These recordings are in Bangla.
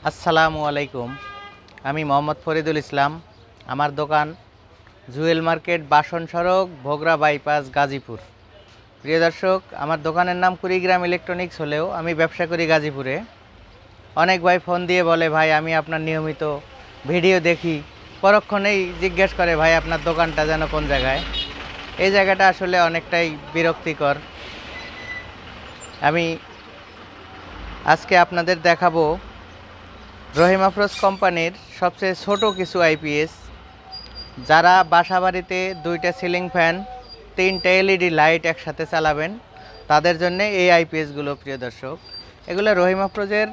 আসসালামু আলাইকুম। আমি মোহাম্মদ ফরিদুল ইসলাম। আমার দোকান জুয়েল মার্কেট, বাসন সড়ক, ভোগড়া বাইপাস, গাজীপুর। প্রিয় দর্শক, আমার দোকানের নাম কুড়িগ্রাম ইলেকট্রনিক্স হলেও আমি ব্যবসা করি গাজীপুরে। অনেক ভাই ফোন দিয়ে বলে, ভাই আমি আপনার নিয়মিত ভিডিও দেখি, পরক্ষণেই জিজ্ঞেস করে, ভাই আপনার দোকানটা যেন কোন জায়গায়। এই জায়গাটা আসলে অনেকটাই বিরক্তিকর। আমি আজকে আপনাদের দেখাবো রহিম আফরোজ কোম্পানির সবচেয়ে ছোট কিছু আইপিএস, যারা বাসা বাড়িতে 2টা সিলিং ফ্যান, 3টা এলইডি লাইট একসাথে চালাবেন, তাদের জন্য এই আইপিএসগুলো। প্রিয় দর্শক, এগুলো রহিম আফরোজের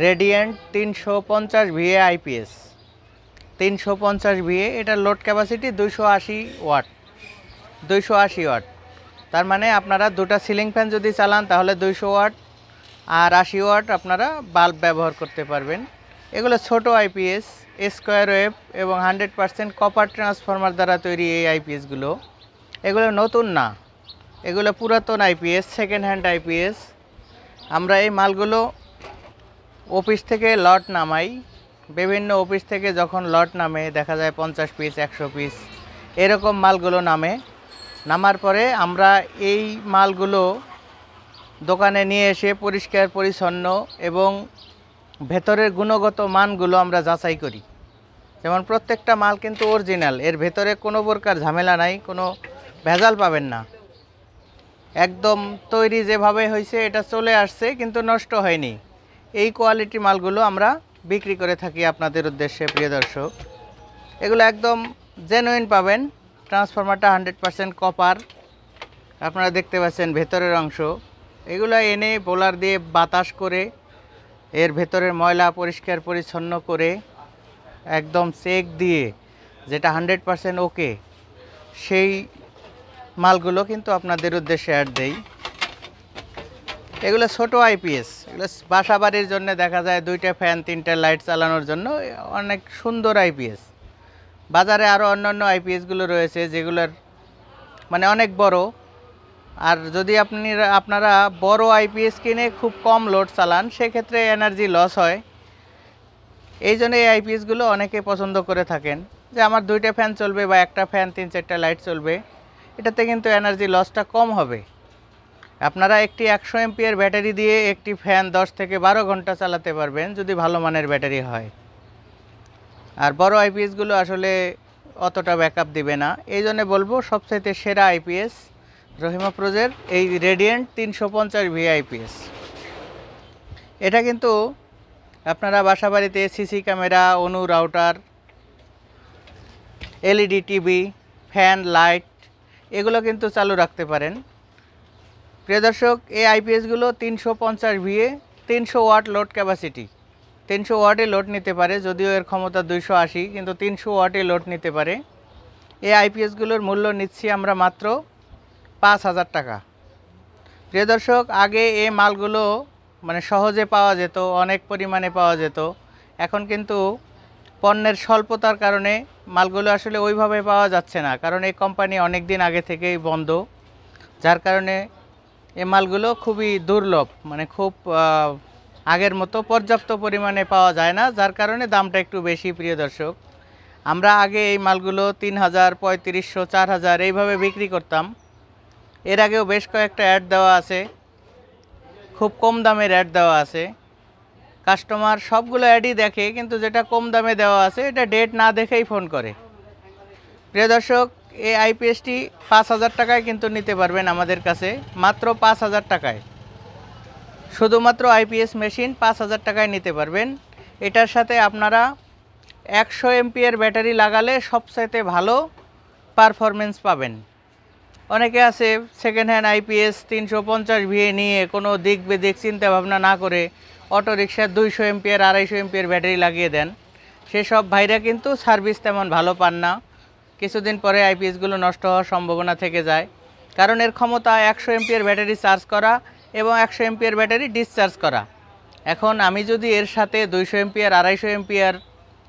রেডিয়েন্ট 350 ভিএ আইপিএস। 350 ভিএ, এটার লোড ক্যাপাসিটি 280 ওয়াট। 280 ওয়াট, তার মানে আপনারা 2টা সিলিং ফ্যান যদি চালান তাহলে 200 ওয়াট, আর 80 ওয়াট আপনারা বাল্ব ব্যবহার করতে পারবেন। এগুলো ছোট আইপিএস, স্কোয়ার ওয়েভ এবং 100% কপার ট্রান্সফরমার দ্বারা তৈরি এই আইপিএসগুলো। এগুলো নতুন না, এগুলো পুরাতন আইপিএস, সেকেন্ড হ্যান্ড আইপিএস। আমরা এই মালগুলো অফিস থেকে লট নামাই। বিভিন্ন অফিস থেকে যখন লট নামে, দেখা যায় 50 পিস, 100 পিস, এরকম মালগুলো নামার পরে আমরা এই মালগুলো দোকানে নিয়ে এসে পরিষ্কার পরিচ্ছন্ন এবং ভেতরের গুণগত মানগুলো আমরা যাচাই করি। যেমন প্রত্যেকটা মাল কিন্তু অরিজিনাল, এর ভেতরে কোনো প্রকার ঝামেলা নাই, কোনো ভেজাল পাবেন না। একদম তৈরি যেভাবে হয়েছে এটা চলে আসছে, কিন্তু নষ্ট হয়নি। এই কোয়ালিটি মালগুলো আমরা বিক্রি করে থাকি আপনাদের উদ্দেশ্যে। প্রিয় দর্শক, এগুলো একদম জেনুইন পাবেন। ট্রান্সফরমারটা 100% কপার, আপনারা দেখতে পাচ্ছেন ভেতরের অংশ। এগুলো এনে বোলার দিয়ে বাতাস করে এর ভেতরের ময়লা পরিষ্কার পরিচ্ছন্ন করে একদম চেক দিয়ে, যেটা 100% ওকে, সেই মালগুলো কিন্তু আপনাদের উদ্দেশ্যে অ্যাড দেই। এগুলো ছোট আইপিএস, এগুলো বাসা বাড়ির জন্য, দেখা যায় 2টা ফ্যান 3টা লাইট চালানোর জন্য অনেক সুন্দর আইপিএস। বাজারে আরও অন্যান্য আইপিএসগুলো রয়েছে যেগুলোর মানে অনেক বড়। আর যদি আপনারা বড় আইপিএস কিনে খুব কম লোড চালান, সেক্ষেত্রে এনার্জি লস হয়। এই জন্য এই আইপিএসগুলো অনেকে পছন্দ করে থাকেন যে আমার 2টা ফ্যান চলবে বা একটা ফ্যান 3-4টা লাইট চলবে, এটাতে কিন্তু এনার্জি লসটা কম হবে। আপনারা একটি 100 এমপিয়ার ব্যাটারি দিয়ে একটি ফ্যান 10 থেকে 12 ঘন্টা চালাতে পারবেন, যদি ভালো মানের ব্যাটারি হয়। আর বড় আইপিএসগুলো আসলে অতটা ব্যাকআপ দিবে না। এই জন্য বলবো সবচাইতে সেরা আইপিএস রহিম আফরোজের এই রেডিয়েন্ট 350 ভি আইপিএস। এটা কিন্তু আপনারা বাসা বাড়িতে সিসি ক্যামেরা, অনু router, LED TV, fan, light, এগুলো কিন্তু চালু রাখতে পারেন। প্রিয় দর্শক, এই আইপিএসগুলো 350 ভিএ, 300 ওয়াট লোড ক্যাপাসিটি। 300 ওয়াটে লোড নিতে পারে, যদিও এর ক্ষমতা 280, কিন্তু 300 ওয়াটে লোড নিতে পারে। এই আইপিএসগুলোর মূল্য নিচ্ছি আমরা মাত্র 5,000 টাকা। প্রিয় দর্শক, আগে এই মালগুলো মানে সহজে পাওয়া যেত, অনেক পরিমাণে পাওয়া যেত। এখন কিন্তু পণ্যের স্বল্পতার কারণে মালগুলো আসলে ওইভাবে পাওয়া যাচ্ছে না, কারণ এই কোম্পানি অনেক দিন আগে থেকেই বন্ধ। যার কারণে এই মালগুলো খুবই দুর্লভ, মানে খুব আগের মতো পর্যাপ্ত পরিমাণে পাওয়া যায় না, যার কারণে দামটা একটু বেশি। প্রিয় দর্শক, আমরা আগে এই মালগুলো 3,000, 3,500, 4,000 এইভাবে বিক্রি করতাম। এর আগেও বেশ কয়েকটা অ্যাড দেওয়া আছে, খুব কম দামের অ্যাড দেওয়া আছে। কাস্টমার সবগুলো অ্যাডই দেখে, কিন্তু যেটা কম দামে দেওয়া আছে এটা ডেট না দেখেই ফোন করে। প্রিয় দর্শক, এই আইপিএসটি 5,000 টাকায় কিন্তু নিতে পারবেন আমাদের কাছে, মাত্র 5,000 টাকায়। শুধুমাত্র আইপিএস মেশিন 5,000 টাকায় নিতে পারবেন। এটার সাথে আপনারা 100 এমপিয়ার ব্যাটারি লাগালে সবচাইতে ভালো পারফরমেন্স পাবেন। অনেকে আছে সেকেন্ড হ্যান্ড আইপিএস 350 ভিএ নিয়ে কোনো দিক বেদিক চিন্তা ভাবনা না করে অটো রিক্সার 200 এমপিয়ার, 250 এমপিয়ার ব্যাটারি লাগিয়ে দেন। সেসব ভাইরা কিন্তু সার্ভিস তেমন ভালো পান না। কিছুদিন পরে আইপিএসগুলো নষ্ট হওয়ার সম্ভাবনা থেকে যায়, কারণ এর ক্ষমতা 100 এমপিয়ার ব্যাটারি চার্জ করা এবং 100 এমপিয়ার ব্যাটারি ডিসচার্জ করা। এখন আমি যদি এর সাথে 200 এমপিয়ার, 250 এমপিয়ার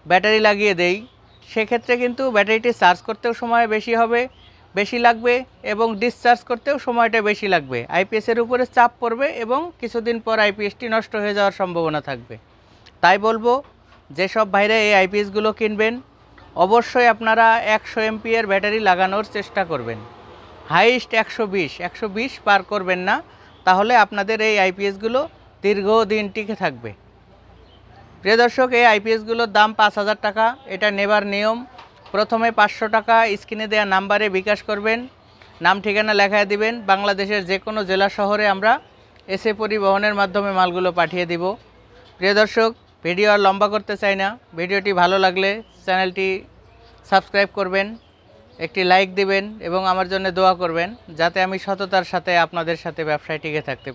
ব্যাটারি লাগিয়ে দেই, সেক্ষেত্রে কিন্তু ব্যাটারিটি চার্জ করতেও সময় বেশি লাগবে এবং ডিসচার্জ করতেও সময়টা বেশি লাগবে। আইপিএসের উপরে চাপ পড়বে এবং কিছুদিন পর আইপিএসটি নষ্ট হয়ে যাওয়ার সম্ভাবনা থাকবে। তাই বলবো যেসব ভাইরা এই আইপিএসগুলো কিনবেন অবশ্যই আপনারা 100 এমপিএর ব্যাটারি লাগানোর চেষ্টা করবেন। হাইস্ট 120 পার করবেন না, তাহলে আপনাদের এই আইপিএসগুলো দীর্ঘদিন টিকে থাকবে। প্রিয় দর্শক, এই আইপিএসগুলোর দাম 5,000 টাকা। এটা নেবার নিয়ম, প্রথমে 500 টাকা স্ক্রিনে দেওয়া নাম্বারে বিকাশ করবেন, নাম ঠিকানা লেখায় দিবেন। বাংলাদেশের যে কোনো জেলা শহরে আমরা এসে পরিবহনের মাধ্যমে মালগুলো পাঠিয়ে দিব। প্রিয় দর্শক, ভিডিও আর লম্বা করতে চাই না, ভিডিওটি ভালো লাগলে চ্যানেলটি সাবস্ক্রাইব করবেন, একটি লাইক দিবেন এবং আমার জন্য দোয়া করবেন যাতে আমি সততার সাথে আপনাদের সাথে ব্যবসায় টিকে থাকতে